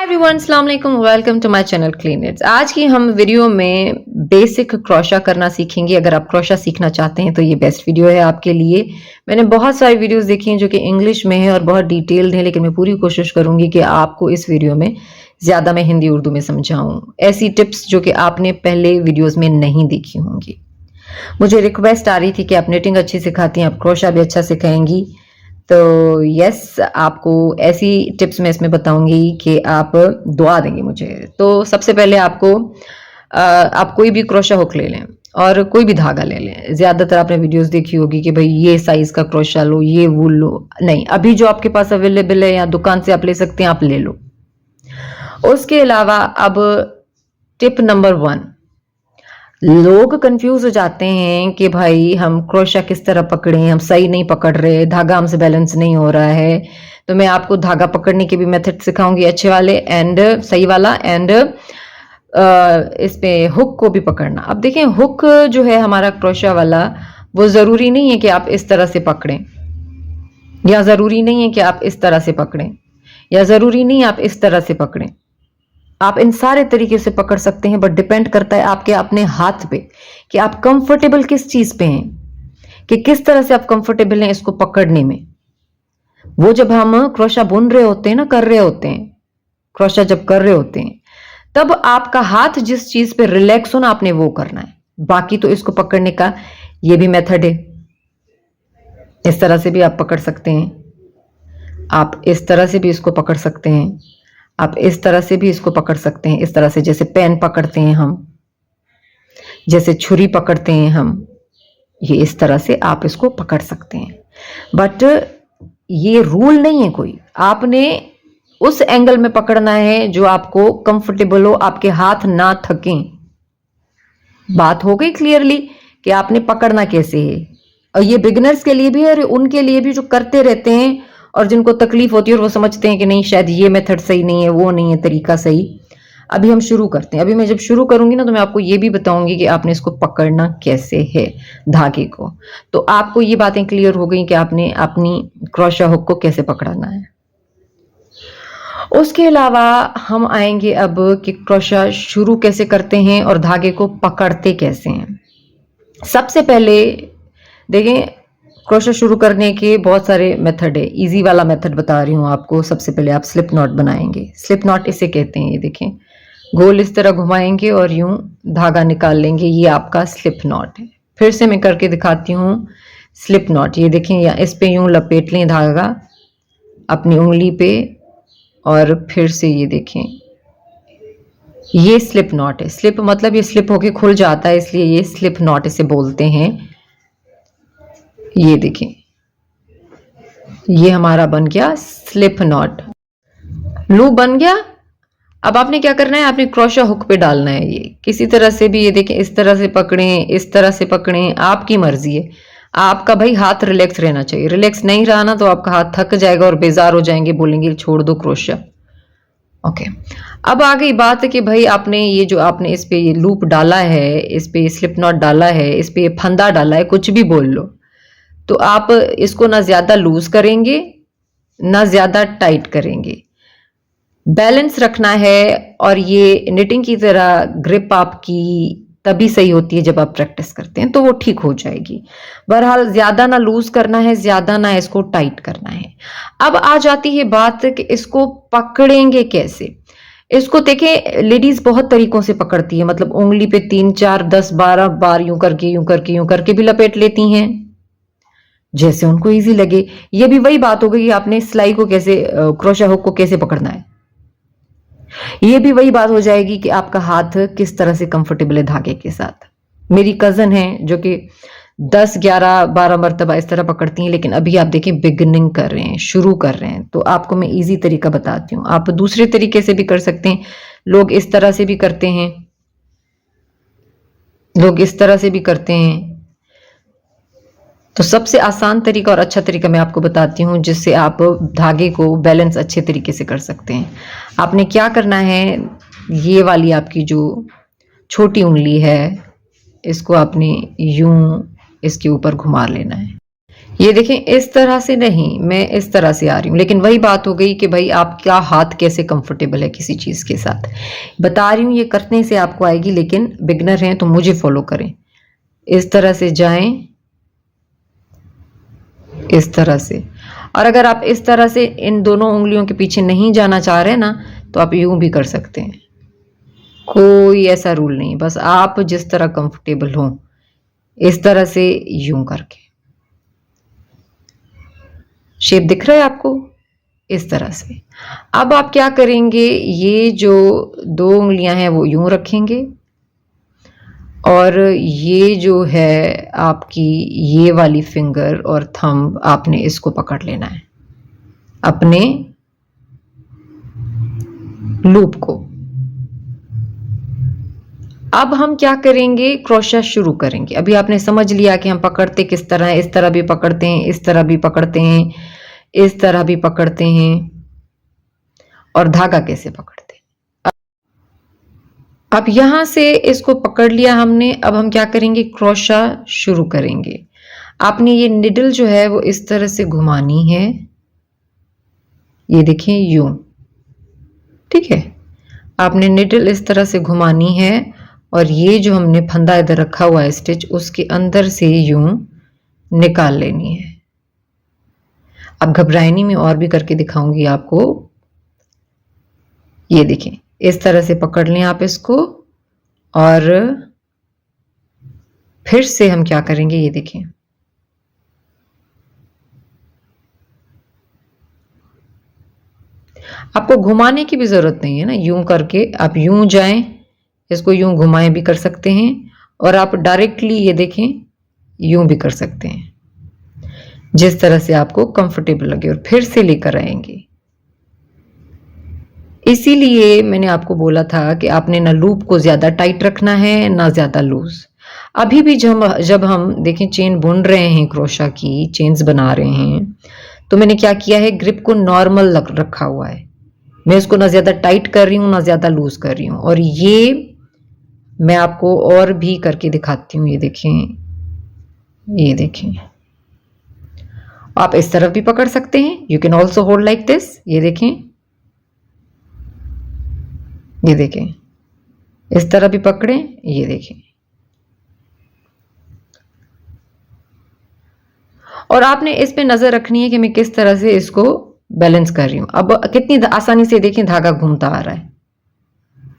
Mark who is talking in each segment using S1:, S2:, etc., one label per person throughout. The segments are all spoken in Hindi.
S1: एवरीवन, अस्सलाम वालेकुम, welcome to my channel clean its. आज की हम वीडियो में बेसिक क्रोशा करना सीखेंगे। अगर आप क्रोशा सीखना चाहते हैं तो ये बेस्ट वीडियो है आपके लिए। मैंने बहुत सारी वीडियोस देखी हैं जो कि इंग्लिश में है और बहुत डिटेल्ड है, लेकिन मैं पूरी कोशिश करूंगी कि आपको इस वीडियो में ज्यादा मैं हिंदी उर्दू में समझाऊं, ऐसी टिप्स जो कि आपने पहले वीडियोज में नहीं देखी होंगी। मुझे रिक्वेस्ट आ रही थी कि आप निटिंग अच्छी सिखाती हैं, आप क्रोशा भी अच्छा सिखाएंगी, तो यस, आपको ऐसी टिप्स मैं इसमें बताऊंगी कि आप दुआ देंगे मुझे। तो सबसे पहले आप कोई भी क्रोशा हुक ले लें और कोई भी धागा ले लें। ज्यादातर आपने वीडियोस देखी होगी कि भाई ये साइज का क्रोशा लो, ये वूल लो। नहीं, अभी जो आपके पास अवेलेबल है या दुकान से आप ले सकते हैं, आप ले लो। उसके अलावा अब टिप नंबर 1, लोग कंफ्यूज हो जाते हैं कि भाई हम क्रोशा किस तरह पकड़ें, हम सही नहीं पकड़ रहे, धागा हमसे बैलेंस नहीं हो रहा है। तो मैं आपको धागा पकड़ने के भी मेथड सिखाऊंगी, अच्छे वाले एंड सही वाला, एंड इस पे हुक को भी पकड़ना। अब देखें, हुक जो है हमारा क्रोशा वाला, वो जरूरी नहीं है कि आप इस तरह से पकड़ें, या जरूरी नहीं है कि आप इस तरह से पकड़ें, या जरूरी नहीं आप इस तरह से पकड़ें। आप इन सारे तरीके से पकड़ सकते हैं, बट डिपेंड करता है आपके अपने हाथ पे कि आप कंफर्टेबल किस चीज पे हैं, कि किस तरह से आप कंफर्टेबल हैं इसको पकड़ने में। वो जब हम क्रोशा बुन रहे होते हैं ना, कर रहे होते हैं, क्रोशा जब कर रहे होते हैं, तब आपका हाथ जिस चीज पे रिलैक्स हो ना, आपने वो करना है। बाकी तो इसको पकड़ने का ये भी मेथड है, इस तरह से भी आप पकड़ सकते हैं, आप इस तरह से भी इसको पकड़ सकते हैं, आप इस तरह से भी इसको पकड़ सकते हैं, इस तरह से जैसे पेन पकड़ते हैं हम, जैसे छुरी पकड़ते हैं हम, ये इस तरह से आप इसको पकड़ सकते हैं। बट ये रूल नहीं है कोई, आपने उस एंगल में पकड़ना है जो आपको कंफर्टेबल हो, आपके हाथ ना थकें। बात हो गई क्लियरली कि आपने पकड़ना कैसे है। और ये बिगिनर्स के लिए भी है और उनके लिए भी जो करते रहते हैं और जिनको तकलीफ होती है और वो समझते हैं कि नहीं, शायद ये मेथड सही नहीं है, वो नहीं है तरीका सही। अभी हम शुरू करते हैं। अभी मैं जब शुरू करूंगी ना, तो मैं आपको ये भी बताऊंगी कि आपने इसको पकड़ना कैसे है, धागे को। तो आपको ये बातें क्लियर हो गई कि आपने अपनी क्रोशा हुक को कैसे पकड़ना है। उसके अलावा हम आएंगे अब कि क्रोशा शुरू कैसे करते हैं और धागे को पकड़ते कैसे हैं। सबसे पहले देखें, क्रोशा शुरू करने के बहुत सारे मेथड है। इजी वाला मेथड बता रही हूँ आपको। सबसे पहले आप स्लिप नॉट बनाएंगे। स्लिप नॉट इसे कहते हैं। ये देखें, गोल इस तरह घुमाएंगे और यूं धागा निकाल लेंगे, ये आपका स्लिप नॉट है। फिर से मैं करके दिखाती हूँ स्लिप नॉट। ये देखें, या इस पे यूं लपेट लें धागा अपनी उंगली पे, और फिर से ये देखें, ये स्लिप नॉट है। स्लिप मतलब ये स्लिप होके खुल जाता है, इसलिए ये स्लिप नॉट इसे बोलते हैं। ये देखें, ये हमारा बन गया स्लिप नॉट। लूप बन गया। अब आपने क्या करना है, आपने क्रोशा हुक पे डालना है। ये किसी तरह से भी, ये देखें, इस तरह से पकड़ें, इस तरह से पकड़ें, आपकी मर्जी है। आपका भाई हाथ रिलैक्स रहना चाहिए। रिलैक्स नहीं रहा ना तो आपका हाथ थक जाएगा और बेजार हो जाएंगे, बोलेंगे छोड़ दो क्रोशा। ओके, अब आ गई बात है कि भाई आपने ये जो आपने इस पे ये लूप डाला है, इस पे ये स्लिप नॉट डाला है, इस पे ये फंदा डाला है, कुछ भी बोल लो, तो आप इसको ना ज्यादा लूज करेंगे ना ज्यादा टाइट करेंगे। बैलेंस रखना है। और ये निटिंग की तरह ग्रिप आपकी तभी सही होती है जब आप प्रैक्टिस करते हैं, तो वो ठीक हो जाएगी। बहरहाल ज्यादा ना लूज करना है, ज्यादा ना इसको टाइट करना है। अब आ जाती है बात कि इसको पकड़ेंगे कैसे। इसको देखें, लेडीज बहुत तरीकों से पकड़ती है, मतलब उंगली पे 3 4 10 12 बार यूं करके यूं करके यूं करके भी लपेट लेती हैं, जैसे उनको इजी लगे। ये भी वही बात हो गई कि आपने सिलाई को कैसे, क्रोशा हुक को कैसे पकड़ना है। ये भी वही बात हो जाएगी कि आपका हाथ किस तरह से कंफर्टेबल है धागे के साथ। मेरी कजन है जो कि 10 11 12 मरतबा इस तरह पकड़ती हैं, लेकिन अभी आप देखें बिगिनिंग कर रहे हैं, शुरू कर रहे हैं, तो आपको मैं इजी तरीका बताती हूँ। आप दूसरे तरीके से भी कर सकते हैं, लोग इस तरह से भी करते हैं, लोग इस तरह से भी करते हैं। तो सबसे आसान तरीका और अच्छा तरीका मैं आपको बताती हूँ, जिससे आप धागे को बैलेंस अच्छे तरीके से कर सकते हैं। आपने क्या करना है, ये वाली आपकी जो छोटी उंगली है, इसको आपने यूं इसके ऊपर घुमा लेना है। ये देखें, इस तरह से नहीं, मैं इस तरह से आ रही हूँ, लेकिन वही बात हो गई कि भाई आप क्या हाथ कैसे कंफर्टेबल है किसी चीज के साथ। बता रही हूँ ये करने से आपको आएगी, लेकिन बिगनर हैं तो मुझे फॉलो करें। इस तरह से जाएं, इस तरह से। और अगर आप इस तरह से इन दोनों उंगलियों के पीछे नहीं जाना चाह रहे ना, तो आप यूं भी कर सकते हैं, कोई ऐसा रूल नहीं, बस आप जिस तरह कंफर्टेबल हो, इस तरह से यूं करके। शेप दिख रहा है आपको? इस तरह से। अब आप क्या करेंगे, ये जो दो उंगलियां हैं वो यूं रखेंगे, और ये जो है आपकी ये वाली फिंगर और थंब, आपने इसको पकड़ लेना है, अपने लूप को। अब हम क्या करेंगे, क्रोशा शुरू करेंगे। अभी आपने समझ लिया कि हम पकड़ते किस तरह है, इस तरह भी पकड़ते हैं, इस तरह भी पकड़ते हैं, इस तरह भी पकड़ते हैं, और धागा कैसे पकड़ते हैं। अब यहां से इसको पकड़ लिया हमने, अब हम क्या करेंगे, क्रोशा शुरू करेंगे। आपने ये निडल जो है वो इस तरह से घुमानी है, ये देखें यूं, ठीक है। आपने निडल इस तरह से घुमानी है, और ये जो हमने फंदा इधर रखा हुआ है स्टिच, उसके अंदर से यूं निकाल लेनी है। अब घबराए नहीं, मैं और भी करके दिखाऊंगी आपको। ये देखें, इस तरह से पकड़ लें आप इसको, और फिर से हम क्या करेंगे, ये देखें, आपको घुमाने की भी जरूरत नहीं है ना, यूं करके आप यूं जाएं, इसको यूं घुमाएं भी कर सकते हैं, और आप डायरेक्टली ये देखें यूं भी कर सकते हैं, जिस तरह से आपको कंफर्टेबल लगे, और फिर से लेकर आएंगे। इसीलिए मैंने आपको बोला था कि आपने ना लूप को ज्यादा टाइट रखना है ना ज्यादा लूज। अभी भी जब हम देखें चेन बुन रहे हैं, क्रोशा की चेन्स बना रहे हैं, तो मैंने क्या किया है, ग्रिप को नॉर्मल रखा हुआ है। मैं इसको ना ज्यादा टाइट कर रही हूँ ना ज्यादा लूज कर रही हूँ। और ये मैं आपको और भी करके दिखाती हूँ, ये देखें, ये देखें, आप इस तरफ भी पकड़ सकते हैं, you can also hold like this. ये देखें, ये देखें, इस तरह भी पकड़ें, ये देखें। और आपने इस पे नजर रखनी है कि मैं किस तरह से इसको बैलेंस कर रही हूं। अब कितनी आसानी से देखें, धागा घूमता आ रहा है,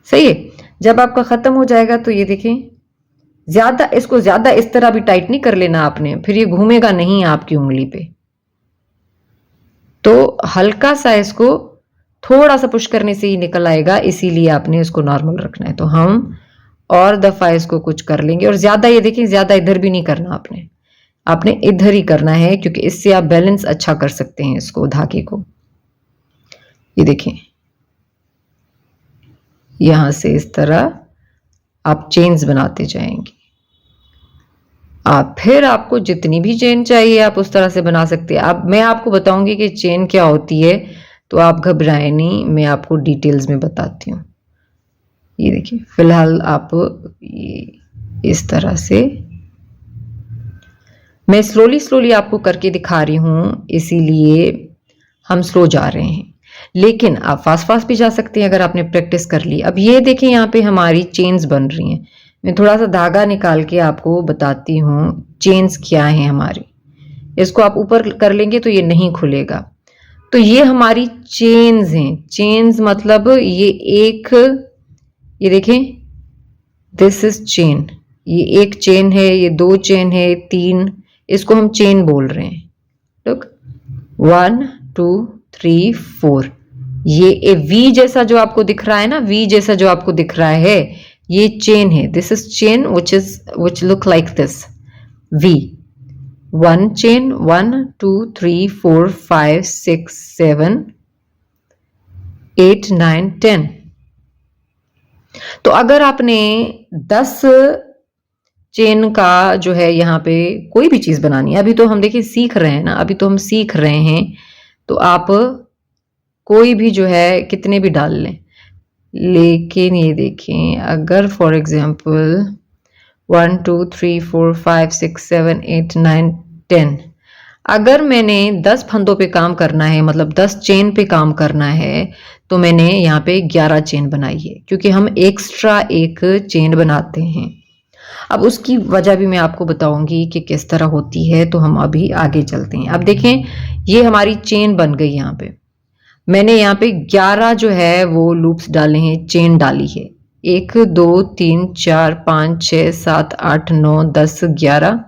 S1: सही है। जब आपका खत्म हो जाएगा तो ये देखें, इसको ज्यादा इस तरह भी टाइट नहीं कर लेना आपने, फिर ये घूमेगा नहीं आपकी उंगली पे। तो हल्का सा इसको थोड़ा सा पुश करने से ही निकल आएगा, इसीलिए आपने इसको नॉर्मल रखना है। तो हम और दफा इसको कुछ कर लेंगे, और ज्यादा ये देखें, ज्यादा इधर भी नहीं करना आपने इधर ही करना है, क्योंकि इससे आप बैलेंस अच्छा कर सकते हैं इसको, धागे को। ये देखें, यहां से इस तरह आप चेन्स बनाते जाएंगे। फिर आपको जितनी भी चेन चाहिए आप उस तरह से बना सकते हैं। अब मैं आपको बताऊंगी कि चेन क्या होती है, तो आप घबराएं नहीं, मैं आपको डिटेल्स में बताती हूँ। ये देखिए, फिलहाल आप इस तरह से, मैं स्लोली आपको करके दिखा रही हूँ, इसीलिए हम स्लो जा रहे हैं, लेकिन आप फास्ट भी जा सकते हैं अगर आपने प्रैक्टिस कर ली। अब ये देखें, यहाँ पे हमारी चेन्स बन रही हैं। मैं थोड़ा सा धागा निकाल के आपको बताती हूँ चेन्स क्या है हमारी। इसको आप ऊपर कर लेंगे तो ये नहीं खुलेगा। तो ये हमारी चेन्स हैं। चेन्स मतलब ये देखें, दिस इज चेन। ये एक चेन है, ये दो चेन है, तीन, इसको हम चेन बोल रहे हैं। लुक, 1 2 3 4। ये वी जैसा जो आपको दिख रहा है ना, वी जैसा जो आपको दिख रहा है, ये चेन है। This is chain which look like this, V। 1 chain, 1 2 3 4 5 6 7 8 9 10। तो अगर आपने 10 चेन का जो है यहाँ पे कोई भी चीज बनानी है, अभी तो हम देखिए सीख रहे हैं ना, अभी तो हम सीख रहे हैं, तो आप कोई भी जो है कितने भी डाल लें। लेकिन ये देखें, अगर फॉर एग्जांपल 1 2 3 4 5 6 7 8 9 10, अगर मैंने 10 फंदों पे काम करना है, मतलब 10 चेन पे काम करना है, तो मैंने यहाँ पे 11 चेन बनाई है, क्योंकि हम एक्स्ट्रा एक चेन बनाते हैं। अब उसकी वजह भी मैं आपको बताऊंगी कि किस तरह होती है। तो हम अभी आगे चलते हैं। अब देखें, ये हमारी चेन बन गई। यहाँ पे मैंने यहाँ पे 11 जो है वो लूप्स डाले हैं, चेन डाली है। 1 2 3 4 5 6 7 8 9 10 11।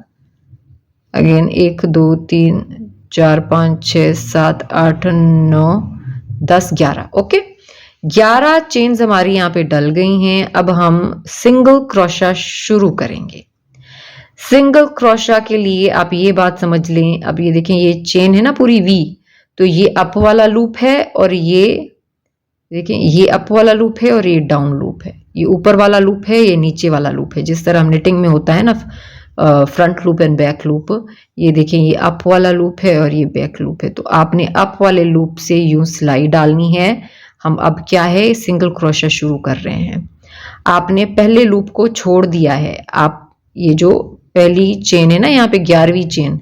S1: अगेन 1 2 3 4 5 6 7 8 9 10 11। ओके, 11 चेन्स हमारी यहाँ पे डल गई हैं। अब हम सिंगल क्रोशा शुरू करेंगे। सिंगल क्रोशा के लिए आप ये बात समझ लें। अब ये देखें, ये चेन है ना पूरी वी, तो ये अप वाला लूप है और ये देखें, ये अप वाला लूप है और ये डाउन लूप है। ये ऊपर वाला लूप है, ये नीचे वाला लूप है। जिस तरह निटिंग में होता है ना, front loop and back loop, ये देखें, ये अप वाला लूप है और ये बैक लूप है। तो आपने अप वाले लूप से यूं सिलाई डालनी है। हम अब क्या है, सिंगल क्रोशा शुरू कर रहे हैं। आपने पहले लूप को छोड़ दिया है। आप ये जो पहली चेन है ना, यहाँ पे 11वीं चेन,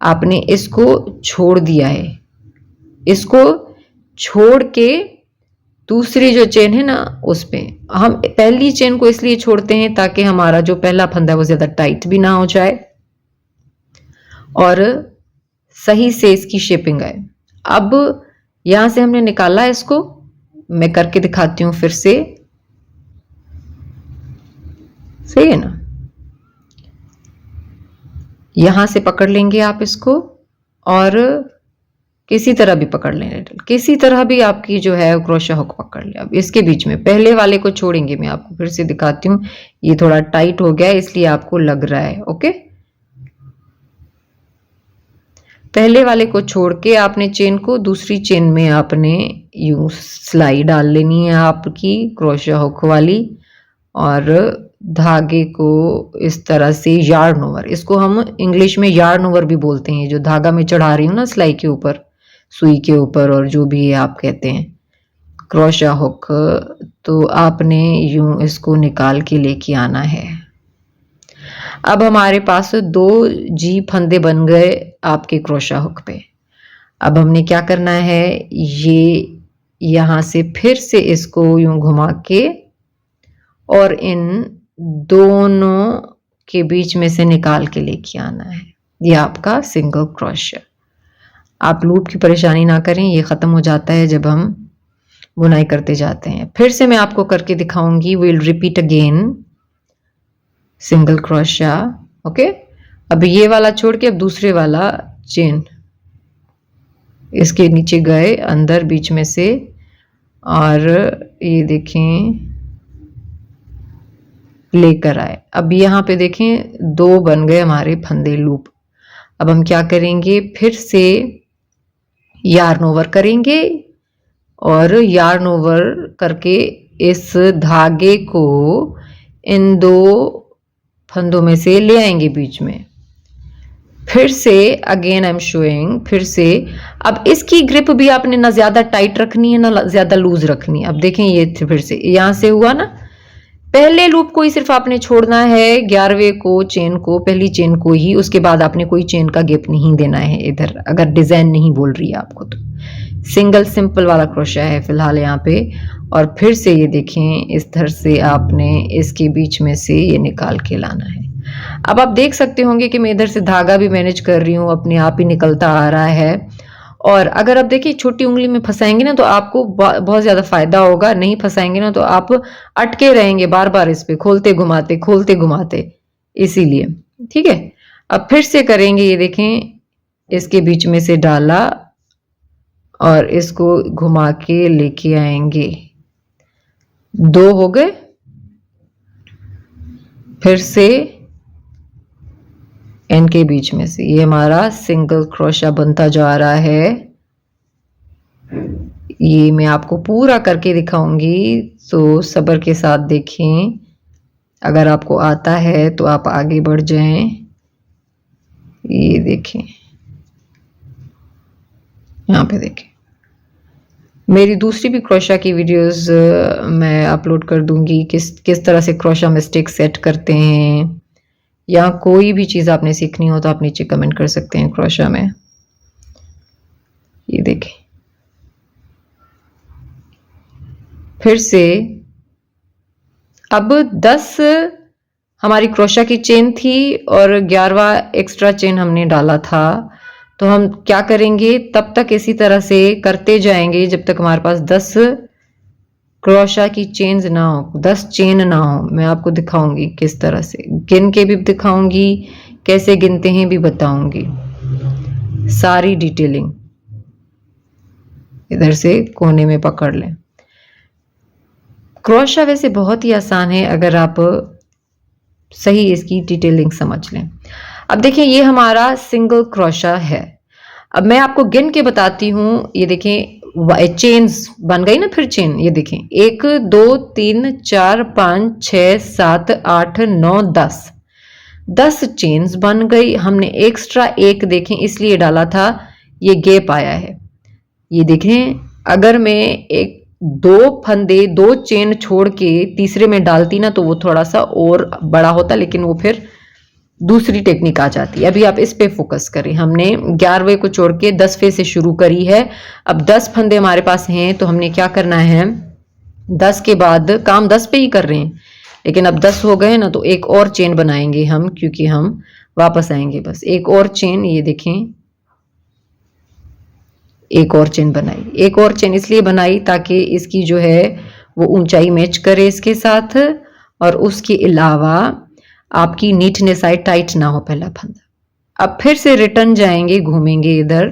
S1: आपने इसको छोड़ दिया है। इसको छोड़ के दूसरी जो चेन है ना, उस पे हम पहली चेन को इसलिए छोड़ते हैं ताकि हमारा जो पहला फंदा है वो ज्यादा टाइट भी ना हो जाए और सही से इसकी शेपिंग आए। अब यहां से हमने निकाला इसको, मैं करके दिखाती हूं फिर से। सही है ना, यहां से पकड़ लेंगे आप इसको और किसी तरह भी पकड़ लें, किसी तरह भी आपकी जो है क्रोशा हुक पकड़ ले। अब इसके बीच में पहले वाले को छोड़ेंगे, मैं आपको फिर से दिखाती हूँ। ये थोड़ा टाइट हो गया है इसलिए आपको लग रहा है। ओके, पहले वाले को छोड़ के आपने चेन को दूसरी चेन में आपने यूं सिलाई डाल लेनी है आपकी क्रोशा हुक वाली, और धागे को इस तरह से यार्न ओवर, इसको हम इंग्लिश में यार्न ओवर भी बोलते हैं। जो धागा में चढ़ा रही हूँ ना सिलाई के ऊपर, सुई के ऊपर, और जो भी आप कहते हैं क्रोशा हुक, तो आपने यूं इसको निकाल के लेके आना है। अब हमारे पास 2 जी फंदे बन गए आपके क्रोशा हुक पे। अब हमने क्या करना है, ये यहां से फिर से इसको यूं घुमा के और इन दोनों के बीच में से निकाल के लेके आना है। ये आपका सिंगल क्रोशा। आप लूप की परेशानी ना करें, ये खत्म हो जाता है जब हम बुनाई करते जाते हैं। फिर से मैं आपको करके दिखाऊंगी। Will repeat again single crochet. Okay, अब ये वाला छोड़ के अब दूसरे वाला चेन इसके नीचे गए अंदर बीच में से, और ये देखें लेकर आए। अब यहाँ पे देखें 2 बन गए हमारे फंदे लूप। अब हम क्या करेंगे, फिर से यार्न ओवर करेंगे और यार्न ओवर करके इस धागे को इन 2 फंदों में से ले आएंगे बीच में। फिर से अगेन आई एम शोइंग, फिर से अब इसकी ग्रिप भी आपने ना ज्यादा टाइट रखनी है ना ज्यादा लूज रखनी है। अब देखें, ये फिर से यहां से हुआ ना, पहले लूप को ही सिर्फ आपने छोड़ना है, 11वें को चेन को, पहली चेन को ही, उसके बाद आपने कोई चेन का गैप नहीं देना है इधर, अगर डिजाइन नहीं बोल रही है आपको तो। सिंगल सिंपल वाला क्रोशा है फिलहाल यहाँ पे। और फिर से ये देखें, इस तरह से आपने इसके बीच में से ये निकाल के लाना है। अब आप देख सकते होंगे कि मैं इधर से धागा भी मैनेज कर रही हूँ, अपने आप ही निकलता आ रहा है। और अगर आप देखिए छोटी उंगली में फंसाएंगे ना तो आपको बहुत ज्यादा फायदा होगा, नहीं फंसाएंगे ना तो आप अटके रहेंगे बार बार इस पे खोलते घुमाते, इसीलिए। ठीक है, अब फिर से करेंगे। ये देखें, इसके बीच में से डाला और इसको घुमा के लेके आएंगे। 2 हो गए। फिर से इनके बीच में से ये हमारा सिंगल क्रोशा बनता जा रहा है। ये मैं आपको पूरा करके दिखाऊंगी, तो सब्र के साथ देखें। अगर आपको आता है तो आप आगे बढ़ जाएं। ये देखें, यहाँ पे देखें, मेरी दूसरी भी क्रोशा की वीडियोस मैं अपलोड कर दूंगी, किस तरह से क्रोशा मिस्टेक सेट करते हैं, या कोई भी चीज़ आपने सीखनी हो तो आप नीचे कमेंट कर सकते हैं क्रोशा में। ये देखें, फिर से अब 10 हमारी क्रोशा की चेन थी और 11वां एक्स्ट्रा चेन हमने डाला था। तो हम क्या करेंगे, तब तक इसी तरह से करते जाएंगे जब तक हमारे पास 10 क्रोशा की चेन्स ना हो, 10 चेन ना हो। मैं आपको दिखाऊंगी किस तरह से, गिन के भी दिखाऊंगी, कैसे गिनते हैं भी बताऊंगी, सारी डिटेलिंग। इधर से कोने में पकड़ लें। क्रोशा वैसे बहुत ही आसान है अगर आप सही इसकी डिटेलिंग समझ लें। अब देखिए, ये हमारा सिंगल क्रोशा है। अब मैं आपको गिन के बताती हूँ। ये देखें, चेन्स बन गई ना, फिर चेन, ये देखें 1 2 3 4 5 6 7 8 9 10 चेन्स बन गई। हमने एक्स्ट्रा एक देखें इसलिए डाला था, ये गैप आया है। ये देखें, अगर मैं एक 2 फंदे 2 चेन छोड़ के तीसरे में डालती ना तो वो थोड़ा सा और बड़ा होता, लेकिन वो फिर दूसरी टेक्निक आ जाती है। अभी आप इस पे फोकस करें। हमने 11वें को छोड़ के 10वें से शुरू करी है। अब 10 फंदे हमारे पास हैं तो हमने क्या करना है, 10 के बाद काम 10 पे ही कर रहे हैं, लेकिन अब 10 हो गए ना तो एक और चेन बनाएंगे हम, क्योंकि हम वापस आएंगे। बस एक और चेन, ये देखें, एक और चेन बनाई। एक और चेन इसलिए बनाई ताकि इसकी जो है वो ऊंचाई मैच करे इसके साथ, और उसके अलावा आपकी नीटनेस आए, टाइट ना हो पहला फंदा। अब फिर से रिटर्न जाएंगे, घूमेंगे इधर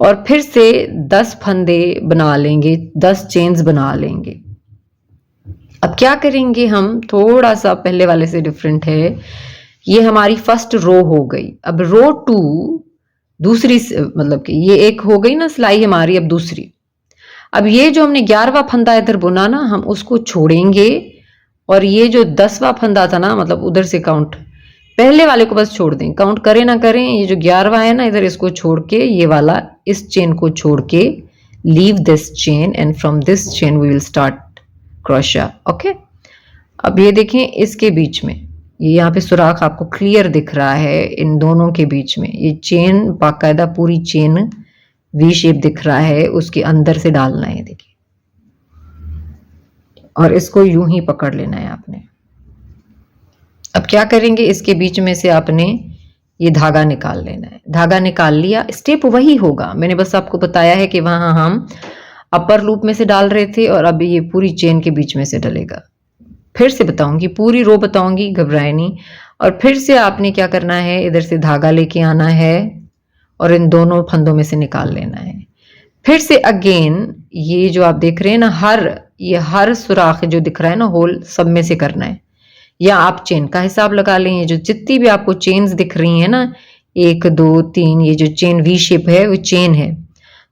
S1: और फिर से 10 फंदे बना लेंगे, 10 चेन्स बना लेंगे। अब क्या करेंगे हम, थोड़ा सा पहले वाले से डिफरेंट है। ये हमारी फर्स्ट रो हो गई। अब रो 2 दूसरी, मतलब कि ये एक हो गई ना सिलाई हमारी, अब दूसरी। अब ये जो हमने 11वां फंदा इधर बुना ना, हम उसको छोड़ेंगे और ये जो 10वां फंदा था ना, मतलब उधर से काउंट, पहले वाले को बस छोड़ दें, काउंट करें ना करें। ये जो 11वां है ना, इधर इसको छोड़ के, ये वाला इस चेन को छोड़ के, leave this chain and from this chain we will start crochet. Okay, अब ये देखें, इसके बीच में ये यहाँ पे सुराख आपको क्लियर दिख रहा है, इन दोनों के बीच में ये चेन, बाकायदा पूरी चेन वी शेप दिख रहा है, उसके अंदर से डालना है, देखिए, और इसको यूं ही पकड़ लेना है आपने। अब क्या करेंगे, इसके बीच में से आपने ये धागा निकाल लेना है। धागा निकाल लिया, स्टेप वही होगा, मैंने बस आपको बताया है कि वहां हम अपर लूप में से डाल रहे थे और अब ये पूरी चेन के बीच में से डलेगा। फिर से बताऊंगी, पूरी रो बताऊंगी, घबराए नहीं। और फिर से आपने क्या करना है, इधर से धागा लेके आना है और इन दोनों फंदों में से निकाल लेना है। फिर से अगेन ये जो आप देख रहे हैं ना, हर सुराख जो दिख रहा है ना, होल, सब में से करना है। या आप चेन का हिसाब लगा लें, ये जो जितनी भी आपको चेन्स दिख रही है ना, 1 2 3, ये जो चेन वी शेप है वो चेन है,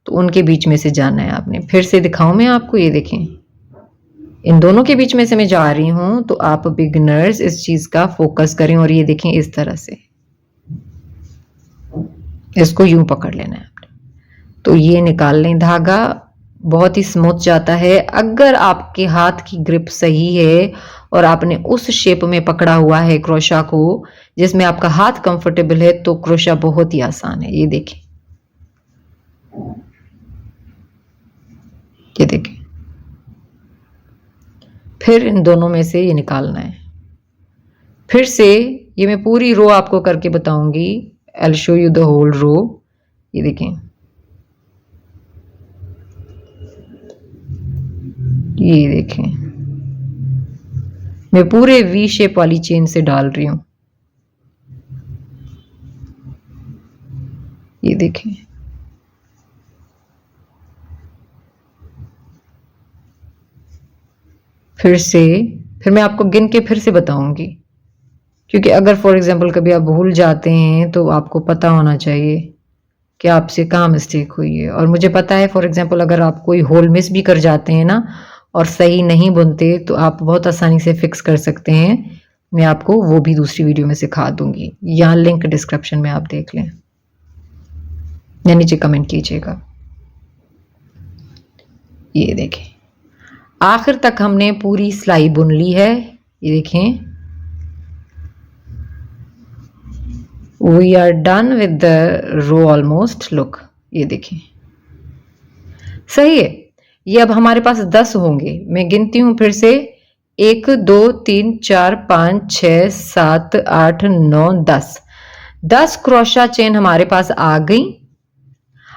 S1: तो उनके बीच में से जाना है आपने। फिर से दिखाऊं मैं आपको, ये देखें, इन दोनों के बीच में से मैं जा रही हूं, तो आप बिगिनर्स इस चीज का फोकस करें। और ये देखें, इस तरह से इसको यूं पकड़ लेना है आपने, तो ये निकाल लें धागा, बहुत ही स्मूथ जाता है। अगर आपके हाथ की ग्रिप सही है और आपने उस शेप में पकड़ा हुआ है क्रोशा को जिसमें आपका हाथ कंफर्टेबल है, तो क्रोशा बहुत ही आसान है। ये देखें, ये देखें, फिर इन दोनों में से ये निकालना है। फिर से ये मैं पूरी रो आपको करके बताऊंगी, I will show you the whole row. ये देखें, ये देखें, मैं पूरे वी शेप वाली चेन से डाल रही हूं। ये देखें, फिर मैं आपको गिन के फिर से बताऊंगी, क्योंकि अगर फॉर एग्जांपल कभी आप भूल जाते हैं तो आपको पता होना चाहिए कि आपसे कहाँ मिस्टेक हुई है। और मुझे पता है फॉर एग्जांपल अगर आप कोई होल मिस भी कर जाते हैं ना और सही नहीं बुनते, तो आप बहुत आसानी से फिक्स कर सकते हैं। मैं आपको वो भी दूसरी वीडियो में सिखा दूंगी, यहाँ लिंक डिस्क्रिप्शन में आप देख लें या नीचे कमेंट कीजिएगा। ये देखें, आखिर तक हमने पूरी सिलाई बुन ली है। ये देखें, we are done with the row almost. Look, ये देखिए, सही है। ये अब हमारे पास 10 होंगे। मैं गिनती हूं फिर से, 1 2 3 4 5 6 7 8 9 10 क्रोशा चेन हमारे पास आ गई।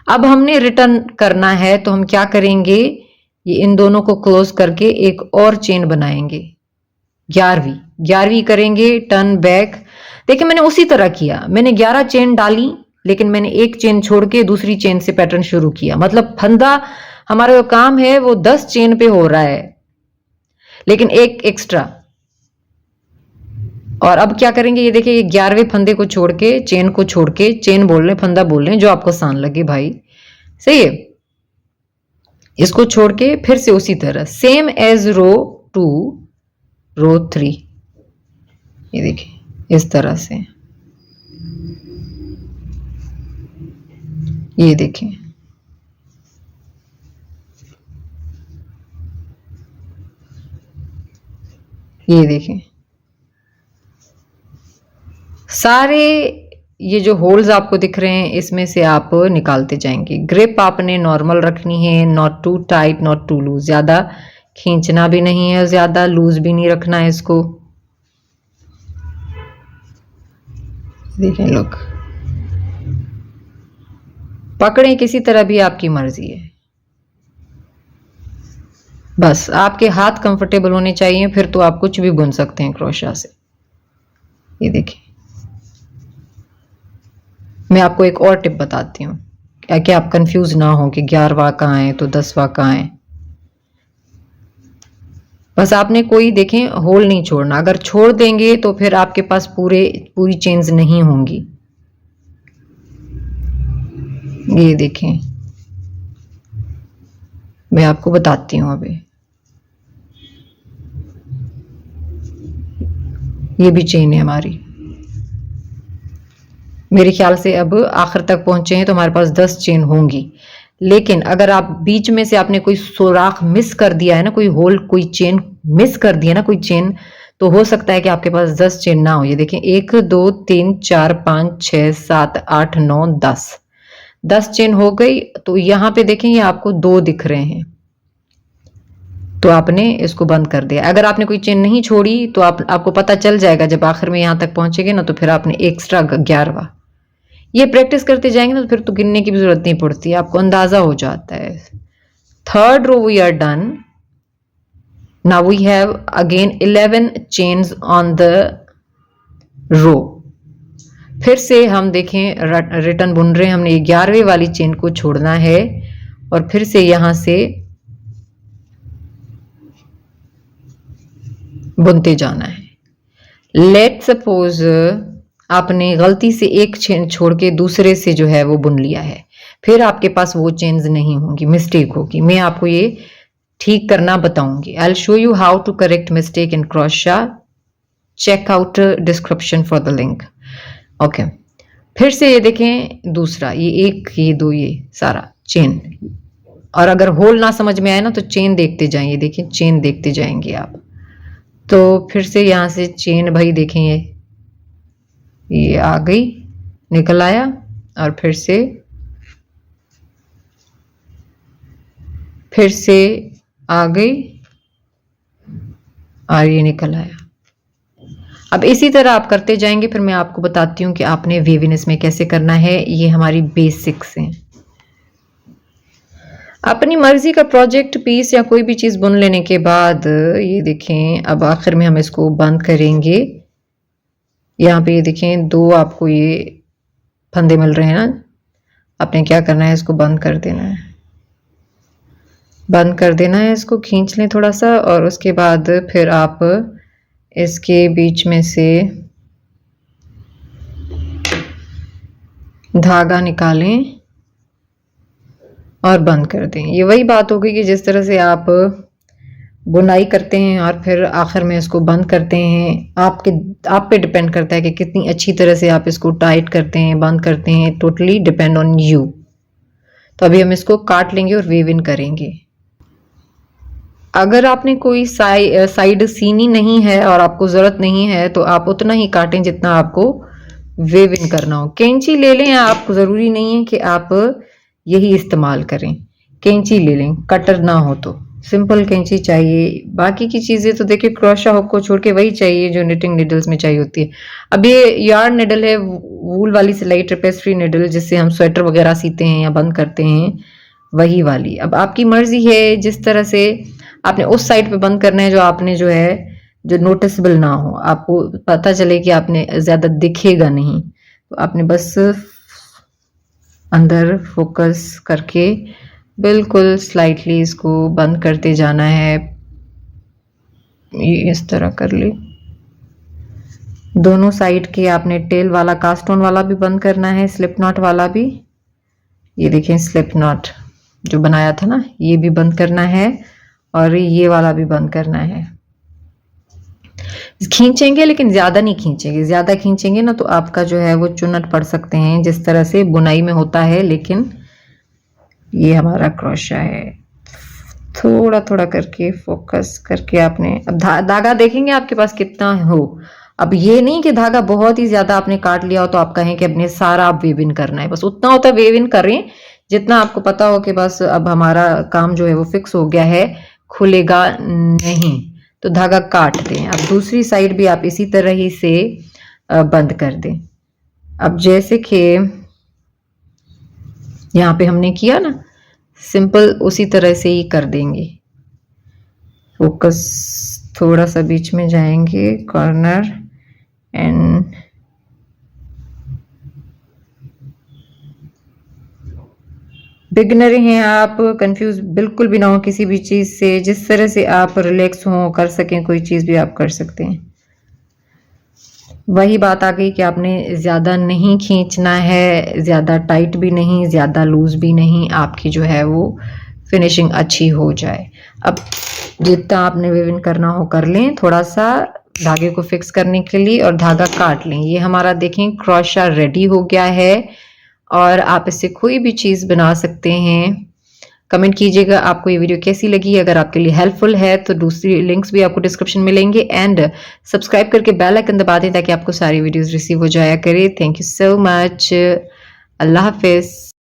S1: अब हमने रिटर्न करना है तो हम क्या करेंगे, ये इन दोनों को क्लोज करके एक और चेन बनाएंगे, 11वीं करेंगे, टर्न बैक। देखिए मैंने उसी तरह किया, मैंने 11 चेन डाली लेकिन मैंने एक चेन छोड़ के दूसरी चेन से पैटर्न शुरू किया। मतलब फंदा हमारा जो काम है वो 10 चेन पे हो रहा है लेकिन एक एक्स्ट्रा। और अब क्या करेंगे, ये देखिए, ये 11वें फंदे को छोड़ के, चेन को छोड़ के, चेन बोल रहे फंदा बोल रहे, जो आपको आसान लगे भाई, सही है। इसको छोड़ के फिर से उसी तरह सेम एज रो 2 रो 3, ये देखिए इस तरह से, ये देखिए, ये देखिए, सारे ये जो होल्स आपको दिख रहे हैं इसमें से आप निकालते जाएंगे। ग्रिप आपने नॉर्मल रखनी है, not too tight not too loose, ज्यादा खींचना भी नहीं है, ज्यादा लूज भी नहीं रखना है इसको। देखें लोग, पकड़ें किसी तरह भी आपकी मर्जी है, बस आपके हाथ कंफर्टेबल होने चाहिए, फिर तो आप कुछ भी बुन सकते हैं क्रोशा से। ये देखिए, मैं आपको एक और टिप बताती हूँ कि आप कंफ्यूज ना हो कि 11वां कहाँ है तो 10वां कहाँ है। बस आपने कोई देखें होल नहीं छोड़ना, अगर छोड़ देंगे तो फिर आपके पास पूरी चेन्स नहीं होंगी। ये देखें, मैं आपको बताती हूँ अभी, ये भी चेन है हमारी। मेरे ख्याल से अब आखिर तक पहुंचे हैं तो हमारे पास 10 चेन होंगी। लेकिन अगर आप बीच में से आपने कोई सुराख मिस कर दिया है ना, कोई होल, कोई चेन मिस कर दिया ना, कोई चेन, तो हो सकता है कि आपके पास 10 चेन ना हो। ये देखें, 1 2 3 4 5 6 7 8 9 10 चेन हो गई। तो यहां पे देखें, ये आपको 2 दिख रहे हैं, तो आपने इसको बंद कर दिया। अगर आपने कोई चेन नहीं छोड़ी तो आपको पता चल जाएगा जब आखिर में यहां तक पहुंचेंगे ना, तो फिर आपने एक्स्ट्रा 11वां। ये प्रैक्टिस करते जाएंगे ना तो फिर तो गिनने की भी जरूरत नहीं पड़ती, आपको अंदाजा हो जाता है। Third row we are done. Now we have again 11 chains on the row. फिर से हम देखें रिटर्न बुन रहे हैं, हमने 11वें वाली चेन को छोड़ना है और फिर से यहां से बुनते जाना है। लेट सपोज आपने गलती से एक चेन छोड़ के दूसरे से जो है वो बुन लिया है, फिर आपके पास वो चेन्स नहीं होंगी, मिस्टेक होगी। मैं आपको ये ठीक करना बताऊंगी। I will show you how to correct mistake in crochet. Check out description for the link. Okay, फिर से ये देखें दूसरा, ये 1 ये 2 ये सारा चेन। और अगर होल ना समझ में आए ना तो चेन देखते जाएं, ये देखें चेन देखते जाएंगे आप। तो फिर से यहां से चेन भाई देखें, ये आ गई, निकल आया, और फिर से आ गई और ये निकल आया। अब इसी तरह आप करते जाएंगे, फिर मैं आपको बताती हूँ कि आपने वेवीनेस में कैसे करना है। ये हमारी बेसिक्स हैं। अपनी मर्जी का प्रोजेक्ट पीस या कोई भी चीज़ बुन लेने के बाद ये देखें, अब आखिर में हम इसको बंद करेंगे। यहाँ पे ये देखें 2 आपको ये फंदे मिल रहे हैं ना, आपने क्या करना है, इसको बंद कर देना है। बंद कर देना है, इसको खींच लें थोड़ा सा, और उसके बाद फिर आप इसके बीच में से धागा निकालें और बंद कर दें। ये वही बात हो गई कि जिस तरह से आप बुनाई करते हैं और फिर आखिर में इसको बंद करते हैं, आप पे डिपेंड करता है कि कितनी अच्छी तरह से आप इसको टाइट करते हैं, बंद करते हैं। Totally depend on you. तो अभी हम इसको काट लेंगे और वेव इन करेंगे। अगर आपने कोई साइड सीनी नहीं है और आपको ज़रूरत नहीं है तो आप उतना ही काटें जितना आपको वेव इन करना हो। कैंची ले लें आप, ज़रूरी नहीं है कि आप यही इस्तेमाल करें। कैंची ले लें, कटर ना हो तो सिंपल कैंची चाहिए। बाकी की चीजें तो देखिए क्रोशा हुक को छोड़ के वही चाहिए जो निटिंग निडल्स में चाहिए होती है। अब ये यार्न निडल है, वूल वाली सिलाई ट्रेपेस्ट्री निडल, जिससे हम स्वेटर वगैरह सीते हैं या बंद करते हैं, वही वाली। अब आपकी मर्जी है जिस तरह से आपने उस साइड पे बंद करना है जो आपने जो है जो नोटिसेबल ना हो, आपको पता चले कि आपने ज्यादा दिखेगा नहीं, तो आपने बस अंदर फोकस करके बिल्कुल स्लाइटली इसको बंद करते जाना है। ये इस तरह कर ली। दोनों साइड के आपने टेल वाला कास्टोन वाला भी बंद करना है, स्लिप नॉट वाला भी। ये देखें स्लिप नॉट जो बनाया था ना, ये भी बंद करना है और ये वाला भी बंद करना है। खींचेंगे लेकिन ज्यादा नहीं खींचेंगे, ज्यादा खींचेंगे ना तो आपका जो है वो चुन्नट पड़ सकते हैं, जिस तरह से बुनाई में होता है। लेकिन ये हमारा क्रोशा है, थोड़ा थोड़ा करके फोकस करके आपने अब धागा देखेंगे आपके पास कितना हो। अब ये नहीं कि धागा बहुत ही ज्यादा आपने काट लिया हो तो आप कहें कि अपने सारा आप वेव इन करना है, बस उतना होता है वेव इन करें जितना आपको पता हो कि बस अब हमारा काम जो है वो फिक्स हो गया है, खुलेगा नहीं, तो धागा काट दें। अब दूसरी साइड भी आप इसी तरह ही से बंद कर दें। अब जैसे कि यहाँ पे हमने किया ना, सिंपल उसी तरह से ही कर देंगे। फोकस थोड़ा सा बीच में जाएंगे, कॉर्नर एंड बिगनर हैं आप, कंफ्यूज बिल्कुल भी ना हो किसी भी चीज से। जिस तरह से आप रिलैक्स हो कर सकें कोई चीज भी आप कर सकते हैं। वही बात आ गई कि आपने ज्यादा नहीं खींचना है, ज्यादा टाइट भी नहीं, ज्यादा लूज भी नहीं, आपकी जो है वो फिनिशिंग अच्छी हो जाए। अब जितना आपने विविन करना हो कर लें, थोड़ा सा धागे को फिक्स करने के लिए, और धागा काट लें। ये हमारा देखें क्रोशा रेडी हो गया है और आप इससे कोई भी चीज बना सकते हैं। कमेंट कीजिएगा आपको ये वीडियो कैसी लगी। अगर आपके लिए हेल्पफुल है तो दूसरी लिंक्स भी आपको डिस्क्रिप्शन में मिलेंगे, एंड सब्सक्राइब करके बेल आइकन दबा दें ताकि आपको सारी वीडियोस रिसीव हो जाया करे। Thank you so much. Allah Hafiz.